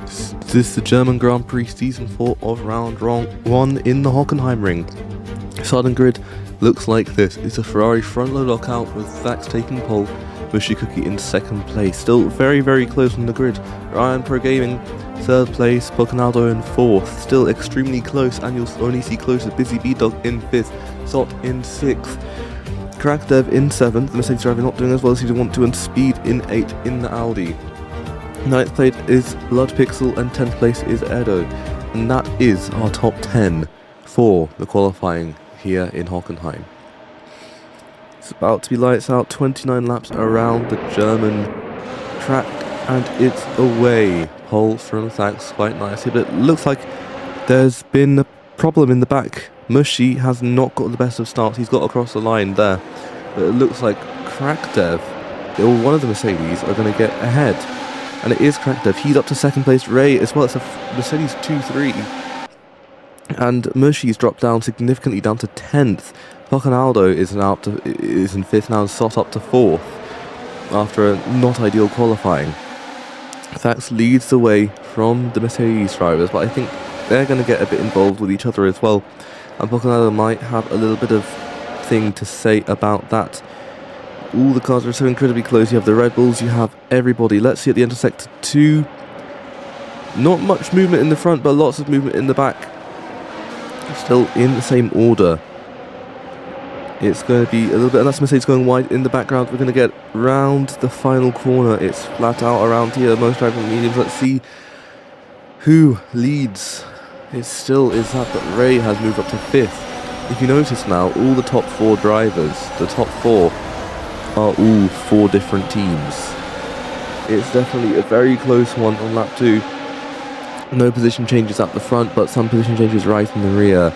This is the German Grand Prix Season 4 of Round 1 in the Hockenheim Ring. Starting grid looks like this. It's a Ferrari front load lockout with Zax taking pole, Mushy Cookie in second place. Still very, very close on the grid. Ryan Pro Gaming third place, Pocanaldo in fourth. Still extremely close, and you'll only see closer. Busy B-Dog in fifth, Sot in sixth. Crackdev in seventh, the Mercedes driver not doing as well as he'd want to, and Speed in eighth in the Audi. Ninth place is Blood Pixel and 10th place is Edo. And that is our top 10 for the qualifying here in Hockenheim. It's about to be lights out, 29 laps around the German track, and it's away. Pole from Zax quite nicely, but it looks like there's been a problem in the back. Mushy has not got the best of starts. He's got across the line there, but it looks like Crackdev, or one of the Mercedes, are going to get ahead. And it is Crackdev. He's up to second place. Ray as well. It's a Mercedes 2-3. And Mushy's dropped down significantly, down to 10th. Pocanaldo is in 5th now, and Sot up to 4th after a not ideal qualifying. Zax leads the way from the Mercedes drivers, but I think they're going to get a bit involved with each other as well. And Pocanaldo might have a little bit of thing to say about that. All the cars are so incredibly close. You have the Red Bulls, you have everybody. Let's see at the end of Sector 2. Not much movement in the front, but lots of movement in the back. Still in the same order. It's going to be a little bit, and that's Mercedes going wide in the background. We're going to get round the final corner. It's flat out around here. Most driving mediums. Let's see who leads. It still is that Ray has moved up to 5th. If you notice now, all the top 4 drivers, the top 4, are all 4 different teams. It's definitely a very close one on lap 2. No position changes at the front, but some position changes right in the rear.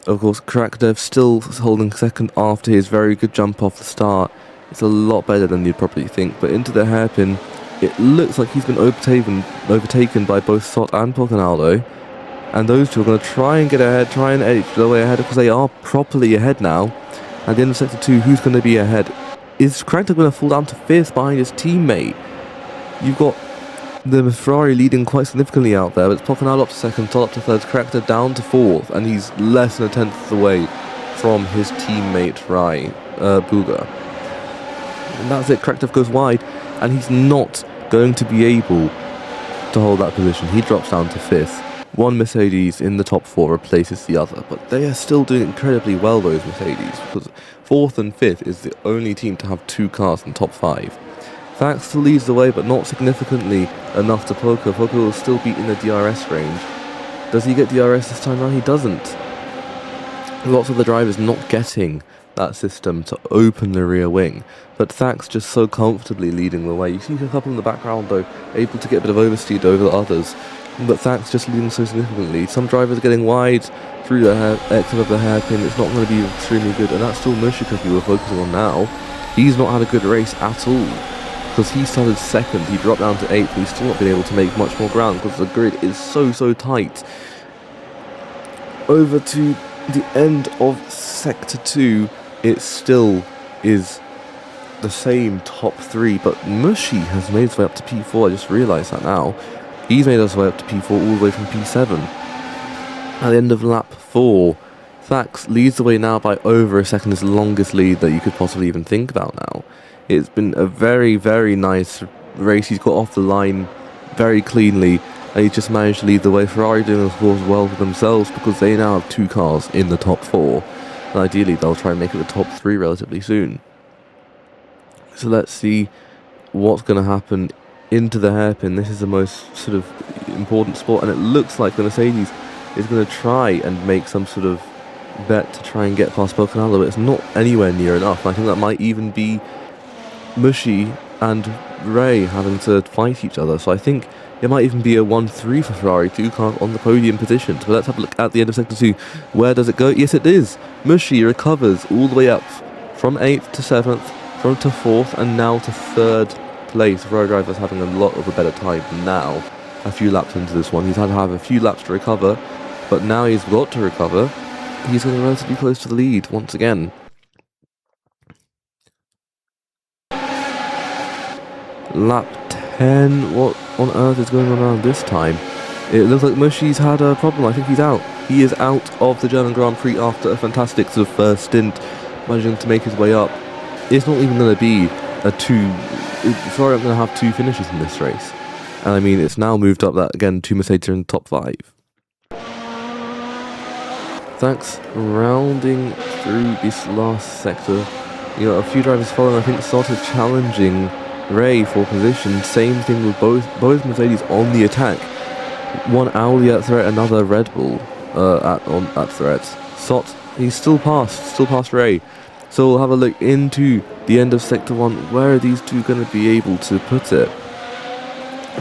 Of course, Crackdev still holding second after his very good jump off the start. It's a lot better than you'd probably think, but into the hairpin, it looks like he's been overtaken by both Sot and Pocanaldo. And those two are going to try and get ahead, try and edge their way ahead, because they are properly ahead now. At the end of Sector 2, who's going to be ahead? Is Crackdev going to fall down to 5th behind his teammate? You've got the Ferrari leading quite significantly out there, but it's Pocanaldo up to 2nd, Todd up to 3rd, Crackdev down to 4th, and he's less than a 10th away from his teammate Buga. And that's it, Crackdev goes wide, and he's not going to be able to hold that position. He drops down to 5th. One Mercedes in the top 4 replaces the other, but they are still doing incredibly well, those Mercedes, because 4th and 5th is the only team to have 2 cars in top 5. Zax still leads the way, but not significantly enough to Poco. Poco will still be in the DRS range. Does he get DRS this time around? He doesn't. Lots of the drivers not getting that system to open the rear wing, but Zax just so comfortably leading the way. You see a couple in the background though, able to get a bit of oversteer over the others. But Zax just leading so significantly. Some drivers are getting wide through the exit of the hairpin. It's not going to be extremely good, and that's still Mushy Cookie we're focusing on now. He's not had a good race at all, because he started 2nd. He dropped down to 8th. He's still not been able to make much more ground because the grid is so tight. Over to the end of Sector 2, it still is the same top 3, but Mushy has made his way up to P4. I just realised that now. He's made his way up to P4 all the way from P7. At the end of lap 4, Zax leads the way now by over a second, his longest lead that you could possibly even think about now. It's been a very, very nice race. He's got off the line very cleanly, and he's just managed to lead the way. Ferrari doing, of course, well for themselves, because they now have 2 cars in the top 4. And ideally, they'll try and make it the top 3 relatively soon. So let's see what's going to happen into the hairpin. This is the most sort of important spot, and it looks like the Mercedes is going to try and make some sort of bet to try and get past Pocanaldo, but it's not anywhere near enough. I think that might even be Mushy and Ray having to fight each other, so I think it might even be a 1-3 for Ferrari, 2 cars on the podium position. But let's have a look at the end of Sector 2. Where does it go? Yes, it is. Mushy recovers all the way up from 8th to 7th, from to 4th, and now to 3rd place. Ferrari driver's having a lot of a better time now, a few laps into this one. He's had to have a few laps to recover, but now he's got to recover. He's getting relatively close to the lead once again. Lap 10, what on earth is going on around this time? It looks like Mushi's had a problem. I think he's out. He is out of the German Grand Prix after a fantastic sort of first stint, managing to make his way up. It's not even going to be a Ferrari aren't going to have 2 finishes in this race. And I mean, it's now moved up that, again, 2 Mercedes in the top 5. Thanks, rounding through this last sector. You know, a few drivers following. I think Sott is challenging Ray for position. Same thing with both Mercedes on the attack. One Audi at threat, another Red Bull at threat. Sott, he's still past Ray. So we'll have a look into the end of Sector 1. Where are these two going to be able to put it?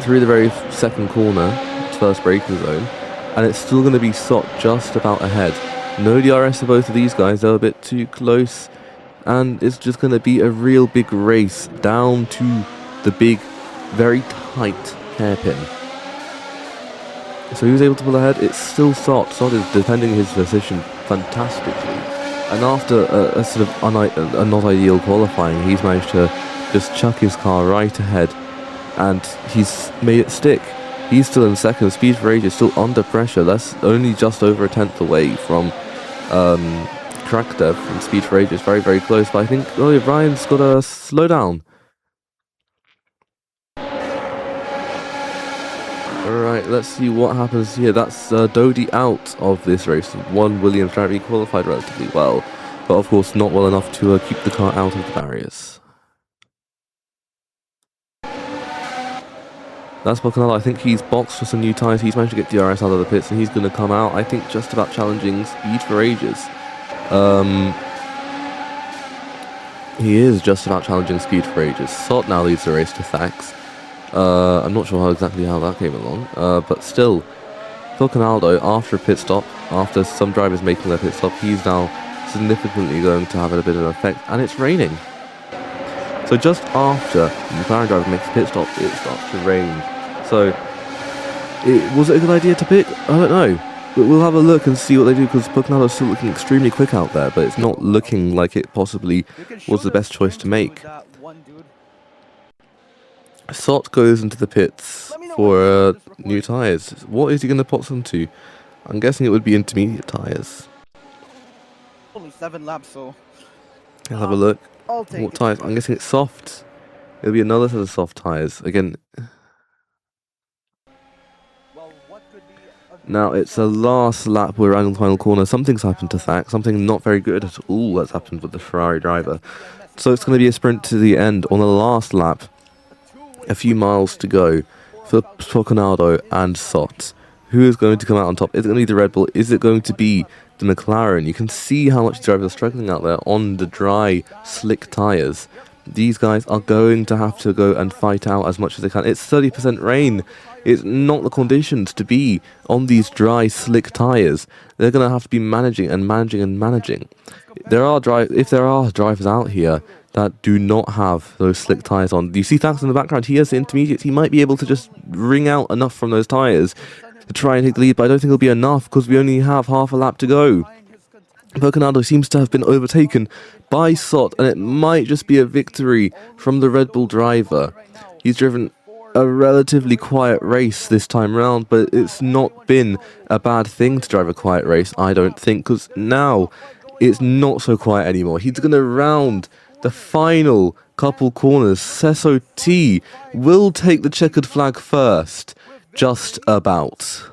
Through the very second corner, first braking zone, and it's still going to be Sott just about ahead. No DRS for both of these guys, they're a bit too close, and it's just going to be a real big race down to the big, very tight hairpin. So who's able to pull ahead? It's still Sott. Sott is defending his position fantastically. And after a sort of a not ideal qualifying, he's managed to just chuck his car right ahead, and he's made it stick. He's still in second. Speed for Age is still under pressure. That's only just over a tenth away from Track Dev, and Speed for Age is very, very close. But I think Ryan's got to slow down. Alright, let's see what happens here. That's Dodi out of this race. One Williams driver, he qualified relatively well, but of course not well enough to keep the car out of the barriers. That's Bocanello. I think he's boxed for some new tyres. He's managed to get DRS out of the pits, and he's going to come out, I think, just about challenging Speed for Ages. He is just about challenging Speed for Ages. Sott now leads the race to Thax. I'm not sure exactly how that came along, but still, Bocanello, after a pit stop, after some drivers making their pit stop, he's now significantly going to have a bit of an effect, and it's raining. So just after the McLaren driver makes a pit stop, it starts to rain. So, was it a good idea to pit? I don't know. But we'll have a look and see what they do, because Bocanello's still looking extremely quick out there, but it's not looking like it possibly was the best choice to make. Sott goes into the pits for new tyres. What is he going to pot them to? I'm guessing it would be intermediate tyres. Only 7 laps, so... Let's have a look. What tyres? I'm guessing it's soft. It'll be another set of soft tyres. Again... Now, it's a last lap. We're around the final corner. Something's happened to Thack. Something not very good at all that's happened with the Ferrari driver. So it's going to be a sprint to the end on the last lap. A few miles to go for Bocanello and Sott. Who is going to come out on top? Is it going to be the Red Bull? Is it going to be the McLaren? You can see how much the drivers are struggling out there on the dry, slick tyres. These guys are going to have to go and fight out as much as they can. It's 30% rain. It's not the conditions to be on these dry, slick tyres. They're going to have to be managing and managing and managing. If there are drivers out here that do not have those slick tyres on. You see Thax in the background, he has the intermediates. He might be able to just wring out enough from those tyres to try and take the lead, but I don't think it'll be enough because we only have half a lap to go. Bocanello seems to have been overtaken by Sott, and it might just be a victory from the Red Bull driver. He's driven a relatively quiet race this time round, but it's not been a bad thing to drive a quiet race, I don't think, because now it's not so quiet anymore. He's going to round the final couple corners. Sesso T will take the checkered flag first, just about.